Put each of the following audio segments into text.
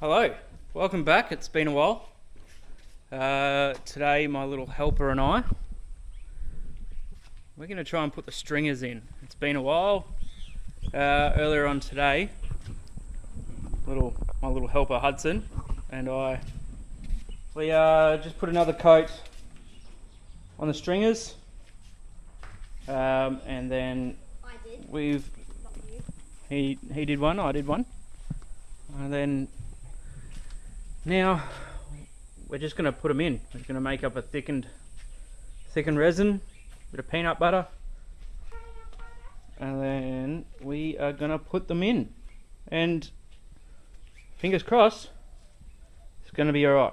Hello, welcome back. It's been a while. Today my little helper and I, we're going to try and put the stringers in. It's been a while. Earlier on today, my little helper Hudson and we just put another coat on the stringers, and then he did one, I did one, and then now we're just going to put them in. We're going to make up a thickened resin, bit of peanut butter, and then we are going to put them in, and fingers crossed it's going to be alright.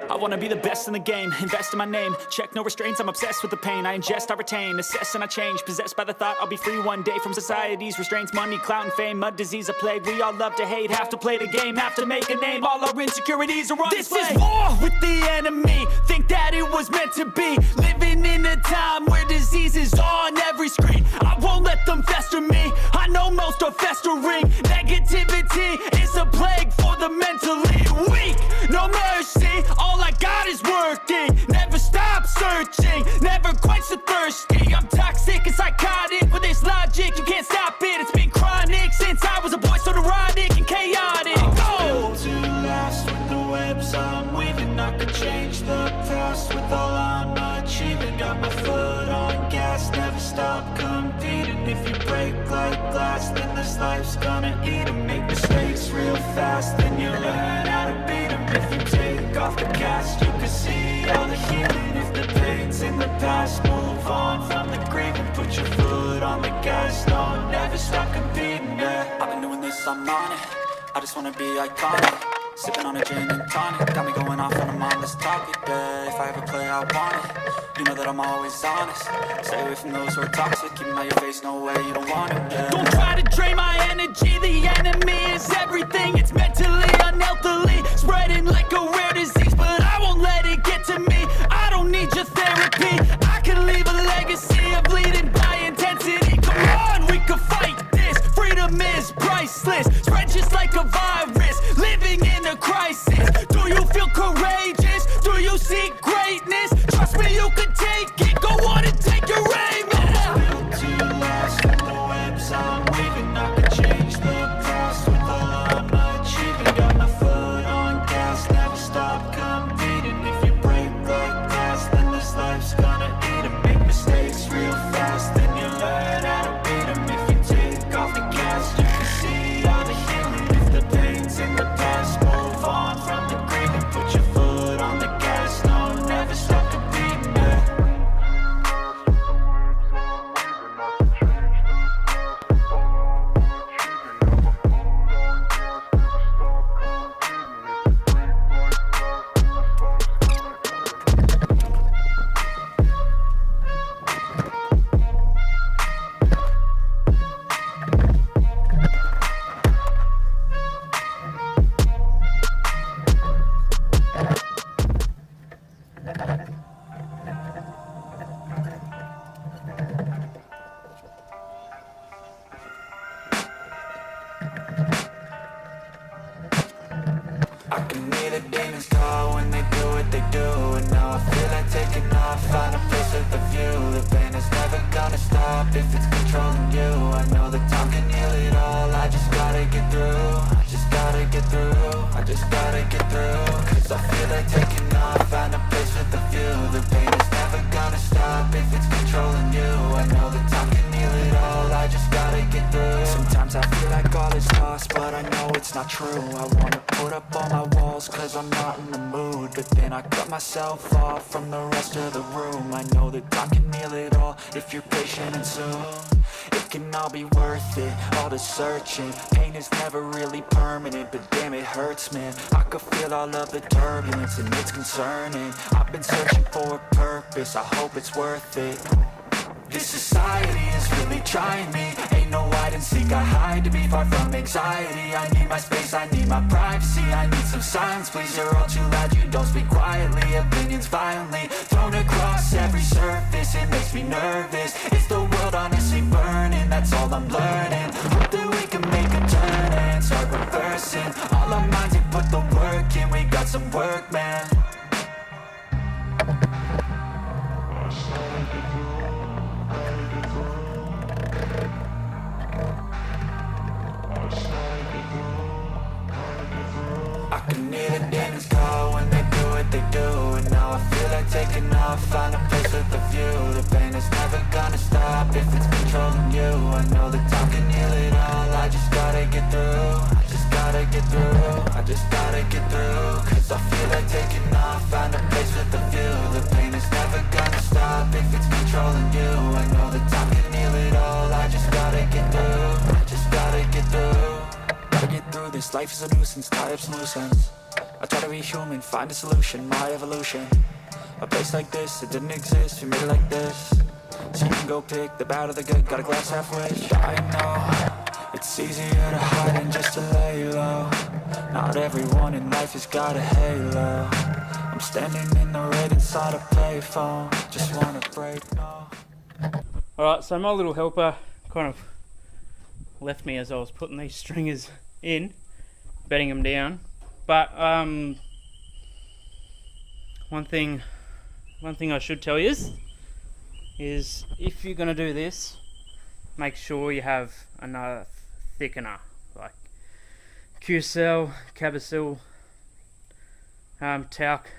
I wanna be the best in the game, invest in my name, check no restraints, I'm obsessed with the pain, I ingest, I retain, assess and I change, possessed by the thought I'll be free one day from society's restraints, money, clout and fame, mud, disease, a plague, we all love to hate, have to play the game, have to make a name, all our insecurities are on display. This is war with the enemy, think that it was meant to be, living in a time where disease is on every screen, I won't let them fester me, I know most are festering, negativity is a plague for the mentally weak, no mercy, all I got is working, never stop searching, never quench the thirsty, I'm toxic and psychotic, with this logic, you can't stop it, it's been chronic, since I was a boy, so neurotic and chaotic, I'm built to last with the webs I'm weaving, I could change the past with all I'm achieving, got my foot on gas, never stop competing, if you break like glass, then this life's gonna eat 'em, make mistakes real fast, then you learn how to beat 'em, if you take off the cast, you can see all the healing, if the pain's in the past, move on from the grave and put your foot on the gas, no, never stop competing, yeah. I've been doing this, I'm on it, I just wanna be iconic, sipping on a gin and tonic, got me going off when I'm on this topic, yeah. If I ever play, I want it, you know that I'm always honest, stay away from those who are toxic, keep them out your face, no way, you don't want it, yeah. Don't try to drain my energy, the enemy is everything, it's mentally, unhealthily, spreading like a rare disease, but I won't let it get to me, I don't need your therapy, I can leave a legacy of bleeding by intensity, come on, we can fight this, freedom is priceless, spread just like a virus, living in a crisis, do you feel courageous, do you seek greatness, trust me you can take it, go on and take your aim, yeah. I'm built to last with the webs I'm weaving, I could change the past with all I'm achieving, got my foot on gas, never stop competing, if you break like glass, then this life's gonna eat 'em, make mistakes real fast, then you learn how to beat 'em, if you take off the cast, you can see all the healing, if the pain's in the past, move on from the grave and put your foot on the gas, no, never stop competing, yeah. I can hear the demons call when they do what they do, and now I feel like taking off, find a place with a view, the pain is never gonna stop if it's controlling you, I know that time can heal it all, I just gotta get through, I just gotta get through, I just gotta get through, cause I feel like taking off, find a place with a view, the pain is never gonna stop if it's controlling you, I know that time can heal it all, I just gotta get through, sometimes I feel like all is lost, but I know it's not true, I wanna put up all my walls cause I'm not in the mood, but then I cut myself off from the rest of the room, I know that time can heal it all if you're patient and soon it can all be worth it, all the searching, pain is never really permanent, but damn it hurts man, I could feel all of the turbulence and it's concerning, I've been searching for a purpose, I hope it's worth it, this society is really trying me, ain't no hide and seek, I hide to be far from anxiety. I need my space, I need my privacy, I need some silence, please. You're all too loud, you don't speak quietly. Opinions violently thrown across every surface, it makes me nervous. Is the world honestly burning? That's all I'm learning. Hope that we can make a turn and start reversing all our minds and put the work in. We got some work, man. I can hear the demons call when they do what they do, and now I feel like taking off, find a place with a view. The pain is never gonna stop if it's controlling you. I know that time can heal it all, I just gotta get through. I just gotta get through, I just gotta get through. Cause I feel like taking off, find a place with a view. The pain is never gonna stop if it's controlling you. I know that time can heal it all, I just gotta get through. I just gotta get through. Gotta get through this, life is a nuisance, tie up some loose ends. I try to be human, find a solution, my evolution. A place like this, it didn't exist, we made it like this. So you can go pick the bad or the good, got a glass halfway. I know, it's easier to hide than just to lay low. Not everyone in life has got a halo. I'm standing in the red inside a payphone, just wanna break, no. Alright, so my little helper kind of left me as I was putting these stringers in, bedding them down. But one thing I should tell you is if you're going to do this, make sure you have another thickener like QCell, Cabasil, talc.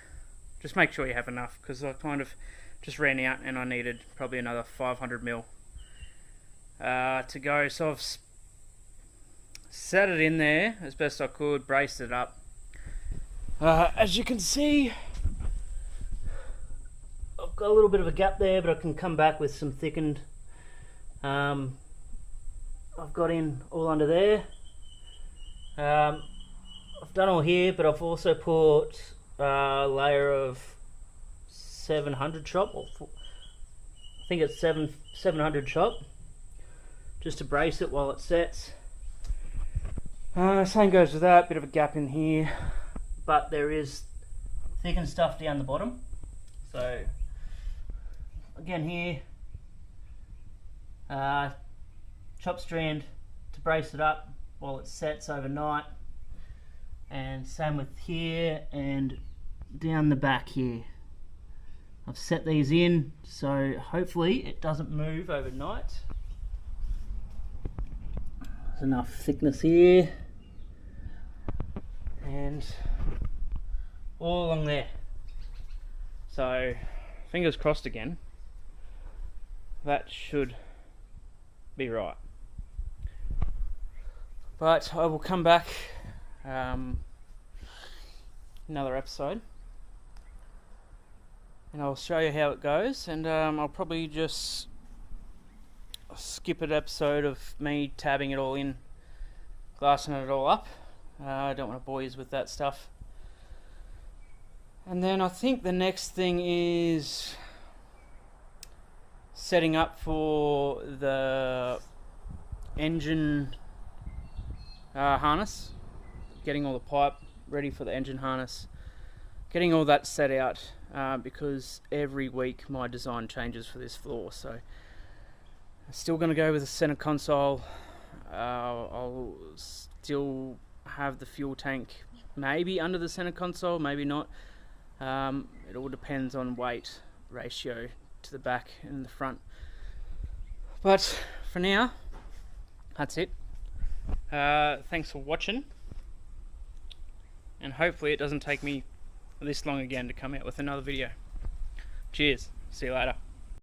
Just make sure you have enough, because I kind of just ran out and I needed probably another 500ml to go. So I've set it in there as best I could, braced it up. As you can see, I've got a little bit of a gap there, but I can come back with some thickened. I've got in all under there. I've done all here, but I've also put a layer of 700 chop, or I think it's 700 chop, just to brace it while it sets. Same goes with that, bit of a gap in here, but there is thickened stuff down the bottom. So again here, chop strand to brace it up while it sets overnight, and same with here and down the back here. I've set these in so hopefully it doesn't move overnight. There's enough thickness here and all along there. So fingers crossed again, that should be right. But I will come back another episode and I'll show you how it goes, and I'll probably just skip an episode of me tabbing it all in, glassing it all up. I don't want to bore you with that stuff. And then I think the next thing is setting up for the engine harness, getting all the pipe ready for the engine harness, getting all that set out, because every week my design changes for this floor. So I'm still going to go with the center console. I'll still have the fuel tank maybe under the center console, maybe not. It all depends on weight ratio to the back and the front. But for now, that's it. Thanks for watching, and hopefully it doesn't take me this long again to come out with another video. Cheers, see you later.